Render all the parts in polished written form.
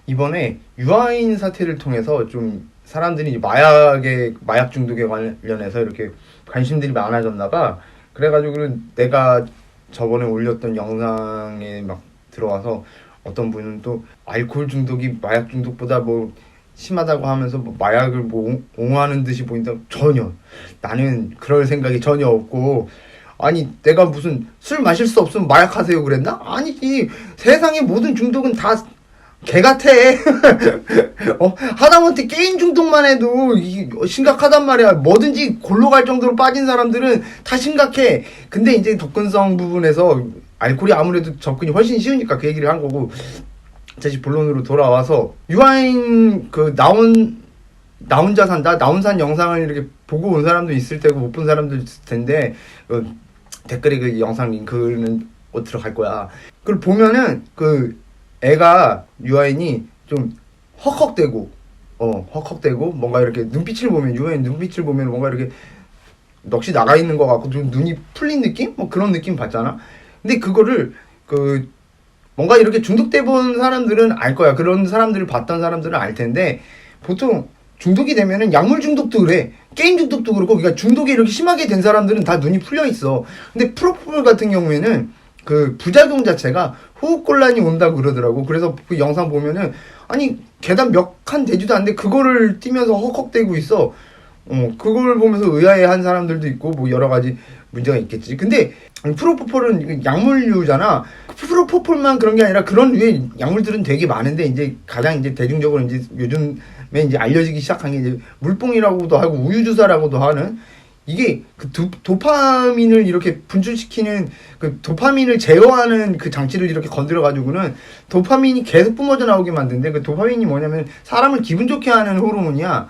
이번에 유아인 사태를 통해서 좀 사람들이 마약 중독에 관련해서 이렇게 관심들이 많아졌나 봐. 그래가지고 내가 저번에 올렸던 영상에 막 들어와서 어떤 분은 또 알코올 중독이 마약 중독보다 뭐 심하다고 하면서 뭐 마약을 뭐 옹호하는 듯이 보인다. 전혀. 나는 그럴 생각이 전혀 없고, 아니 내가 무슨 술 마실 수 없으면 마약하세요 그랬나? 아니지. 세상의 모든 중독은 다 개 같아. 하다못해 게임 중독만 해도 심각하단 말이야. 뭐든지 골로 갈 정도로 빠진 사람들은 다 심각해. 근데 이제 접근성 부분에서 알코올이 아무래도 접근이 훨씬 쉬우니까 그 얘기를 한 거고, 다시 본론으로 돌아와서 유아인 그 나 혼자 산다, 나 혼자 산 영상을 이렇게 보고 온 사람도 있을 테고 못 본 사람도 있을 텐데, 댓글에 그 영상 링크는 들어갈 거야. 그걸 보면은 그 애가 유아인이 좀 헉헉대고 헉헉대고 뭔가 이렇게 눈빛을 보면, 유아인 눈빛을 보면 뭔가 이렇게 넋이 나가 있는 것 같고 좀 눈이 풀린 느낌? 뭐 그런 느낌 받잖아. 근데 그거를 그 뭔가 이렇게 중독돼 본 사람들은 알 거야. 그런 사람들을 봤던 사람들은 알 텐데, 보통 중독이 되면은 약물 중독도 그래. 게임 중독도 그렇고, 그러니까 중독이 이렇게 심하게 된 사람들은 다 눈이 풀려 있어. 근데 프로포폴 같은 경우에는 그 부작용 자체가 호흡곤란이 온다고 그러더라고. 그래서 그 영상 보면은 아니 계단 몇 칸 되지도 않는데 그거를 뛰면서 헉헉대고 있어. 그걸 보면서 의아해한 사람들도 있고 뭐 여러 가지 문제가 있겠지. 근데 프로포폴은 약물류잖아. 프로포폴만 그런 게 아니라 그런 류의 약물들은 되게 많은데, 이제 가장 이제 대중적으로 이제 요즘에 이제 알려지기 시작한 게 이제 물뽕이라고도 하고 우유주사라고도 하는, 이게 그 도파민을 이렇게 분출시키는, 그 도파민을 제어하는 그 장치를 이렇게 건드려 가지고는 도파민이 계속 뿜어져 나오게 만드는데, 그 도파민이 뭐냐면 사람을 기분 좋게 하는 호르몬이야.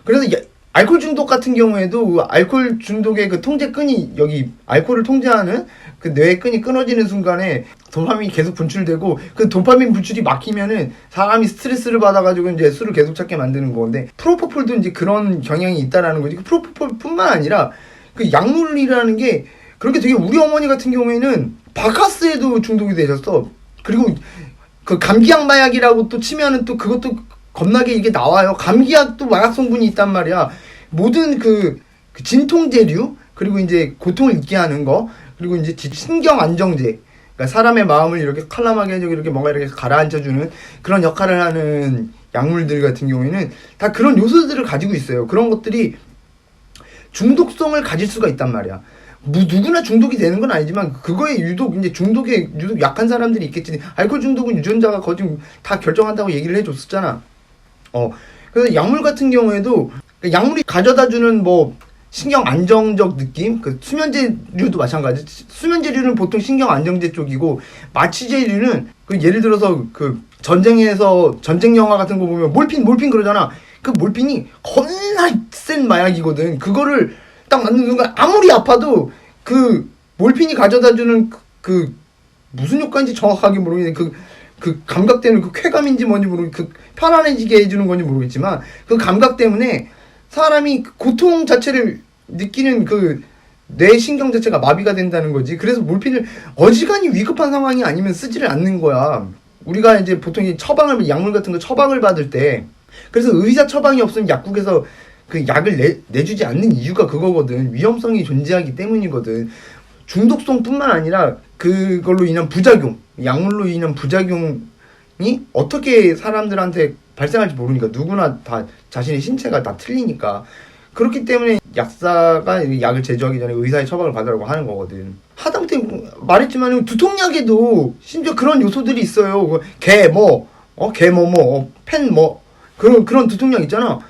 그래서 알코올 중독 같은 경우에도 알코올 중독의 그 통제끈이, 여기 알코올을 통제하는 그 뇌의 끈이 끊어지는 순간에 도파민이 계속 분출되고, 그 도파민 분출이 막히면은 사람이 스트레스를 받아가지고 이제 술을 계속 찾게 만드는 건데, 프로포폴도 이제 그런 경향이 있다라는 거지. 그 프로포폴뿐만 아니라 그 약물이라는 게 그렇게 되게, 우리 어머니 같은 경우에는 바카스에도 중독이 되셨어. 그리고 그 감기약 마약이라고 또 치면은 또 그것도 겁나게 이게 나와요. 감기약도 마약 성분이 있단 말이야. 모든 그 진통제류, 그리고 이제 고통을 잊게 하는 거, 그리고 이제 신경 안정제, 그러니까 사람의 마음을 이렇게 칼람하게 해주고 이렇게 뭔가 이렇게 가라앉혀주는 그런 역할을 하는 약물들 같은 경우에는 다 그런 요소들을 가지고 있어요. 그런 것들이 중독성을 가질 수가 있단 말이야. 누구나 중독이 되는 건 아니지만 그거에 유독 이제 중독에 유독 약한 사람들이 있겠지. 알코올 중독은 유전자가 거의 다 결정한다고 얘기를 해줬었잖아. 그래서 약물 같은 경우에도 약물이 가져다주는 뭐 신경 안정적 느낌, 그 수면제류도 마찬가지. 수면제류는 보통 신경 안정제 쪽이고, 마취제류는 그 예를 들어서 그 전쟁에서 전쟁 영화 같은 거 보면 몰핀 그러잖아. 그 몰핀이 겁나 센 마약이거든. 그거를 딱 맞는 순간 아무리 아파도 그 몰핀이 가져다주는 그 무슨 효과인지 정확하게 모르겠는데 그 감각 때문에, 그 쾌감인지 뭔지 모르겠, 그 편안해지게 해주는 건지 모르겠지만 그 감각 때문에 사람이 고통 자체를 느끼는 그 뇌 신경 자체가 마비가 된다는 거지. 그래서 몰핀을 어지간히 위급한 상황이 아니면 쓰지를 않는 거야. 우리가 이제 보통 약물 같은 거 처방을 받을 때, 그래서 의사 처방이 없으면 약국에서 그 약을 내주지 않는 이유가 그거거든. 위험성이 존재하기 때문이거든. 중독성뿐만 아니라 그걸로 인한 부작용, 약물로 인한 부작용이 어떻게 사람들한테 발생할지 모르니까, 누구나 다 자신의 신체가 다 틀리니까. 그렇기 때문에 약사가 약을 제조하기 전에 의사의 처방을 받으라고 하는 거거든. 하다못해 말했지만 두통약에도 심지어 그런 요소들이 있어요. 펜 그런 두통약 있잖아.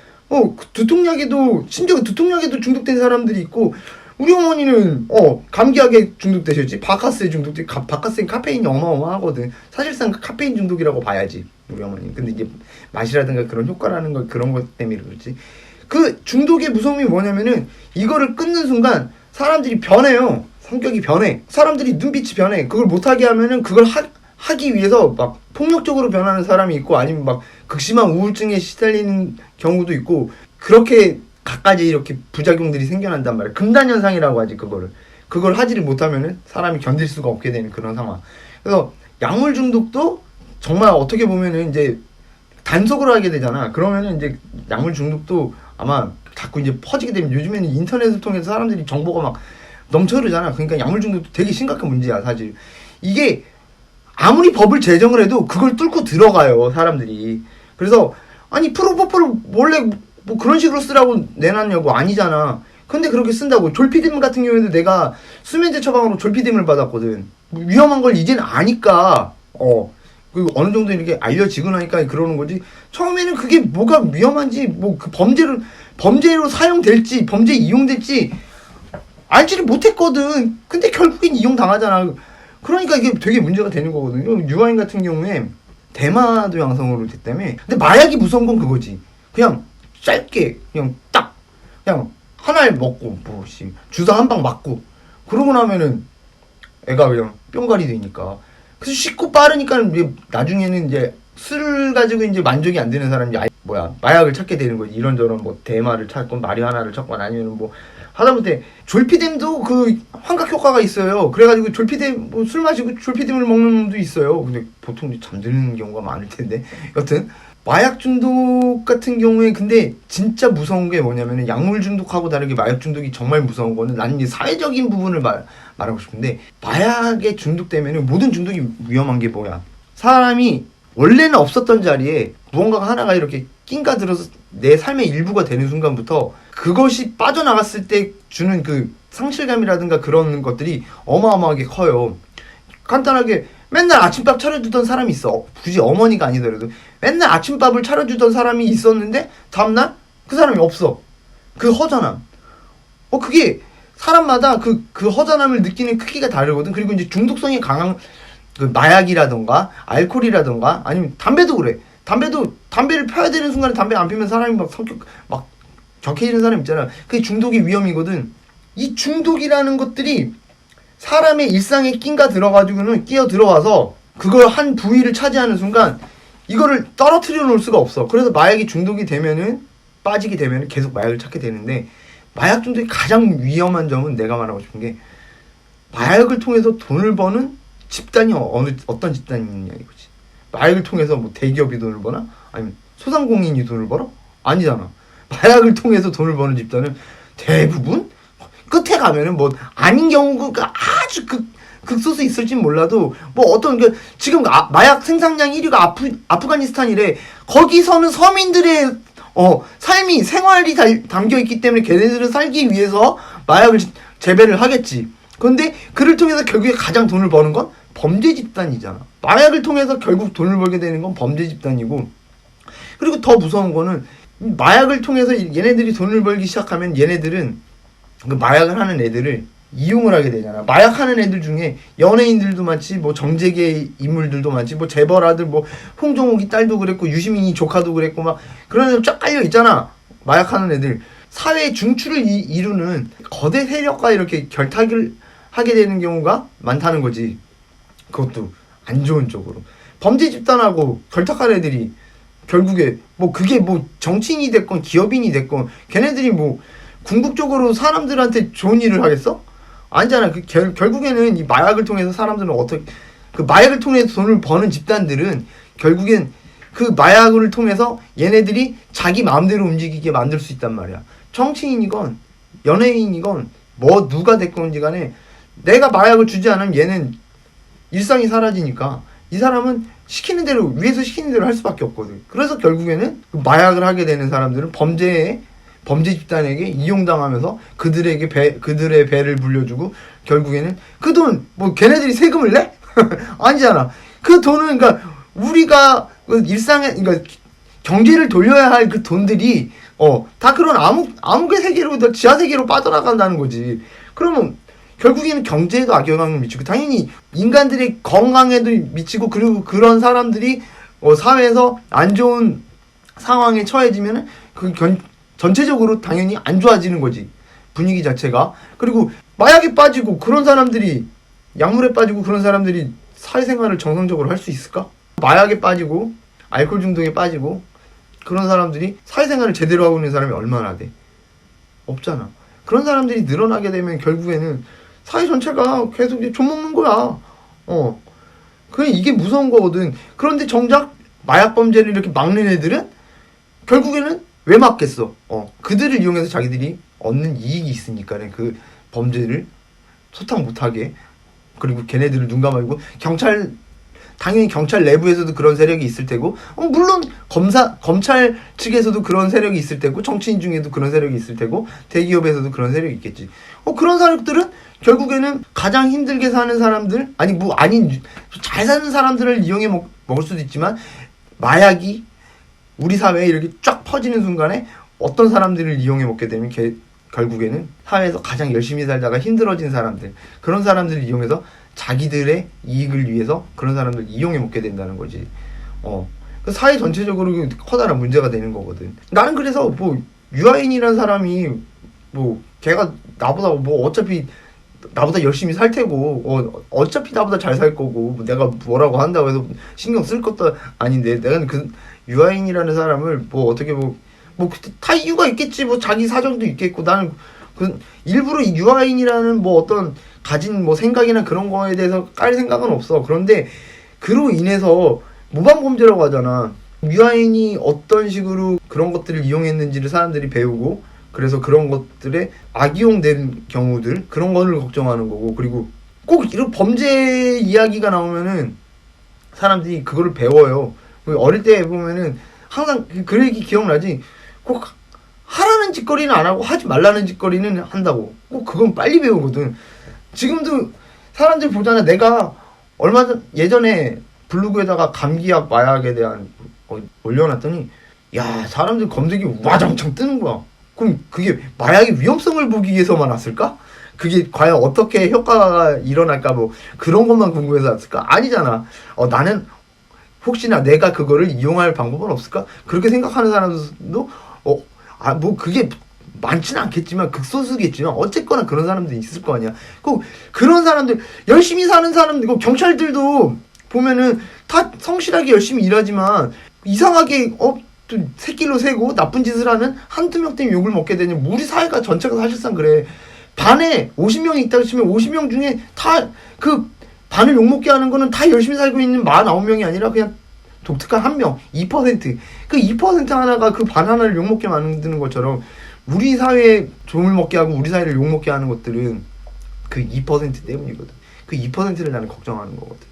두통약에도, 심지어 두통약에도 중독된 사람들이 있고, 우리 어머니는 감기약에 중독되셨지. 바카스에 중독돼. 바카스엔 카페인이 어마어마하거든. 사실상 카페인 중독이라고 봐야지, 우리 어머니는. 근데 이제 맛이라든가 그런 효과라는 거, 그런 것 때문에 그렇지. 그 중독의 무서움이 뭐냐면은, 이거를 끊는 순간 사람들이 변해요. 성격이 변해. 사람들이 눈빛이 변해. 그걸 못하게 하면은 그걸 하기 위해서 막 폭력적으로 변하는 사람이 있고, 아니면 막 극심한 우울증에 시달리는 경우도 있고, 그렇게 갖가지 이렇게 부작용들이 생겨난단 말이야. 금단현상이라고 하지, 그걸 하지를 못하면은 사람이 견딜 수가 없게 되는 그런 상황. 그래서 약물 중독도 정말 어떻게 보면은 이제 단속을 하게 되잖아. 그러면은 이제 약물 중독도 아마 자꾸 이제 퍼지게 되면 요즘에는 인터넷을 통해서 사람들이 정보가 막 넘쳐 흐르잖아. 그러니까 약물 중독도 되게 심각한 문제야, 사실. 이게 아무리 법을 제정을 해도 그걸 뚫고 들어가요, 사람들이. 그래서 아니 프로포폴을 원래 뭐 그런 식으로 쓰라고 내놨냐고. 아니잖아. 근데 그렇게 쓴다고. 졸피뎀 같은 경우에도 내가 수면제 처방으로 졸피뎀을 받았거든. 위험한 걸 이제는 아니까 그 어느 정도 이렇게 알려지고 나니까 그러는 거지. 처음에는 그게 뭐가 위험한지, 뭐 그 범죄로 사용될지, 범죄에 이용될지 알지를 못했거든. 근데 결국엔 이용당하잖아. 그러니까 이게 되게 문제가 되는 거거든요. 유아인 같은 경우에 대마도 양성으로 됐다며. 근데 마약이 무서운 건 그거지. 그냥 짧게 그냥 딱 그냥 하나를 먹고 뭐씨 주사 한 방 맞고 그러고 나면은 애가 그냥 뿅가리 되니까. 그래서 쉽고 빠르니까 나중에는 이제 술 가지고 이제 만족이 안 되는 사람이 마약을 찾게 되는 거지. 이런저런 뭐 대마를 찾건 마리화나를 찾건 아니면 뭐 하다못해 졸피뎀도 그 환각 효과가 있어요. 그래가지고 졸피뎀 뭐 술 마시고 졸피뎀을 먹는 놈도 있어요. 근데 보통 잠드는 경우가 많을 텐데. 여튼 마약 중독 같은 경우에 근데 진짜 무서운 게 뭐냐면은 약물 중독하고 다르게 마약 중독이 정말 무서운 거는 나는 이제 사회적인 부분을 말하고 싶은데 마약에 중독되면은 모든 중독이 위험한 게 뭐야? 사람이 원래는 없었던 자리에 무언가가 하나가 이렇게 낑가 들어서 내 삶의 일부가 되는 순간부터 그것이 빠져나갔을 때 주는 그 상실감이라든가 그런 것들이 어마어마하게 커요. 간단하게 맨날 아침밥 차려주던 사람이 있어. 굳이 어머니가 아니더라도 맨날 아침밥을 차려주던 사람이 있었는데 다음날 그 사람이 없어. 그 허전함. 그게 사람마다 그 허전함을 느끼는 크기가 다르거든. 그리고 이제 중독성이 강한 그 마약이라던가 알코올이라던가 아니면 담배도 그래. 담배를 펴야 되는 순간에 담배 안 피면 사람이 막 성격 막 격해지는 사람 있잖아. 그게 중독의 위험이거든. 이 중독이라는 것들이 사람의 일상에 끼어 들어와서 그걸 한 부위를 차지하는 순간 이거를 떨어뜨려 놓을 수가 없어. 그래서 마약이 중독이 되면은 빠지게 되면은 계속 마약을 찾게 되는데 마약 중독의 가장 위험한 점은 내가 말하고 싶은 게 마약을 통해서 돈을 버는 집단이 어떤 집단이냐 이거지. 마약을 통해서 뭐 대기업이 돈을 버나? 아니면 소상공인이 돈을 벌어? 아니잖아. 마약을 통해서 돈을 버는 집단은 대부분 끝에 가면은 뭐 아닌 경우가 아주 극소수 있을진 몰라도 뭐 어떤 지금 마약 생산량 1위가 아프가니스탄이래. 거기서는 서민들의 삶이 생활이 담겨 있기 때문에 걔네들은 살기 위해서 마약을 재배를 하겠지. 근데 그를 통해서 결국에 가장 돈을 버는 건 범죄 집단이잖아. 마약을 통해서 결국 돈을 벌게 되는 건 범죄 집단이고, 그리고 더 무서운 거는 마약을 통해서 얘네들이 돈을 벌기 시작하면 얘네들은 그 마약을 하는 애들을 이용을 하게 되잖아. 마약하는 애들 중에 연예인들도 많지, 뭐 정재계 인물들도 많지, 뭐 재벌 아들, 뭐 홍정욱이 딸도 그랬고 유시민이 조카도 그랬고 막 그런 애들 쫙 깔려 있잖아. 마약하는 애들. 사회 중추를 이루는 거대 세력과 이렇게 결탁을 하게 되는 경우가 많다는 거지. 그것도 안 좋은 쪽으로. 범죄 집단하고 결탁한 애들이 결국에 뭐 그게 뭐 정치인이 됐건 기업인이 됐건 걔네들이 뭐 궁극적으로 사람들한테 좋은 일을 하겠어? 아니잖아. 결국에는 이 마약을 통해서 사람들은 그 마약을 통해서 돈을 버는 집단들은 결국엔 그 마약을 통해서 얘네들이 자기 마음대로 움직이게 만들 수 있단 말이야. 정치인이건 연예인이건 뭐 누가 됐건지 간에 내가 마약을 주지 않으면 얘는 일상이 사라지니까 이 사람은 시키는 대로 위에서 시키는 대로 할 수밖에 없거든. 그래서 결국에는 그 마약을 하게 되는 사람들은 범죄 집단에게 이용당하면서 그들의 배를 불려주고 결국에는 그 돈 뭐 걔네들이 세금을 내? 아니잖아. 그 돈은 그러니까 우리가 그 일상에 그러니까 경제를 돌려야 할 그 돈들이 다 그런 암흑의 세계로 지하 세계로 빠져나간다는 거지. 그러면 결국에는 경제에도 악영향을 미치고 당연히 인간들의 건강에도 미치고 그리고 그런 사람들이 사회에서 안 좋은 상황에 처해지면은 전체적으로 당연히 안 좋아지는 거지. 분위기 자체가. 그리고 마약에 빠지고 그런 사람들이 약물에 빠지고 그런 사람들이 사회생활을 정상적으로 할 수 있을까? 마약에 빠지고 알코올 중독에 빠지고 그런 사람들이 사회생활을 제대로 하고 있는 사람이 얼마나 돼? 없잖아. 그런 사람들이 늘어나게 되면 결국에는 사회 전체가 계속 좀 먹는 거야. 이게 무서운 거거든. 그런데 정작 마약 범죄를 이렇게 막는 애들은 결국에는 왜 막겠어? 그들을 이용해서 자기들이 얻는 이익이 있으니까 그 범죄를 소탕 못하게. 그리고 걔네들을 눈 감아주고 당연히 경찰 내부에서도 그런 세력이 있을 테고, 물론 검찰 측에서도 그런 세력이 있을 테고, 정치인 중에도 그런 세력이 있을 테고, 대기업에서도 그런 세력이 있겠지. 그런 세력들은 결국에는 가장 힘들게 사는 사람들, 잘 사는 사람들을 이용해 먹을 수도 있지만, 마약이 우리 사회에 이렇게 쫙 퍼지는 순간에 어떤 사람들을 이용해 먹게 되면 결국에는 사회에서 가장 열심히 살다가 힘들어진 사람들, 그런 사람들을 이용해서 자기들의 이익을 위해서 그런 사람들 이용해 먹게 된다는 거지. 그 사회 전체적으로 커다란 문제가 되는 거거든. 나는 그래서 유아인이라는 사람이 걔가 나보다 어차피 나보다 열심히 살 테고, 어차피 나보다 잘 살 거고, 내가 뭐라고 한다고 해서 신경 쓸 것도 아닌데, 내가 그 유아인이라는 사람을 어떻게 다 이유가 있겠지. 자기 사정도 있겠고, 나는 일부러 유아인이라는 어떤 가진 생각이나 그런 거에 대해서 깔 생각은 없어. 그런데 그로 인해서 모방범죄라고 하잖아. 유아인이 어떤 식으로 그런 것들을 이용했는지를 사람들이 배우고, 그래서 그런 것들에 악이용된 경우들, 그런 거를 걱정하는 거고, 그리고 꼭 이런 범죄 이야기가 나오면은 사람들이 그거를 배워요. 어릴 때 보면은 항상 그 얘기 기억나지? 꼭 하라는 짓거리는 안 하고 하지 말라는 짓거리는 한다고. 꼭 그건 빨리 배우거든. 지금도 사람들 보잖아. 내가 예전에 블로그에다가 감기약 마약에 대한 올려놨더니, 야, 사람들 검색이 와장창 뜨는 거야. 그럼 그게 마약의 위험성을 보기 위해서만 왔을까? 그게 과연 어떻게 효과가 일어날까 그런 것만 궁금해서 왔을까? 아니잖아. 나는 혹시나 내가 그거를 이용할 방법은 없을까? 그렇게 생각하는 사람도 그게 많지는 않겠지만 극소수겠지만 어쨌거나 그런 사람들이 있을 거 아니야. 그런 사람들, 열심히 사는 사람들, 경찰들도 보면은 다 성실하게 열심히 일하지만 이상하게 새끼로 새고 나쁜 짓을 하는 한두 명 때문에 욕을 먹게 되는, 우리 사회가 전체가 사실상 그래. 반에 50명이 있다고 치면 50명 중에 다 반을 욕먹게 하는 거는 다 열심히 살고 있는 49명이 아니라 그냥 독특한 한 명, 2%. 그 2% 하나가 그 반 하나를 욕먹게 만드는 것처럼 우리 사회에 조물 먹게 하고 우리 사회를 욕먹게 하는 것들은 그 2% 때문이거든. 그 2%를 나는 걱정하는 거거든.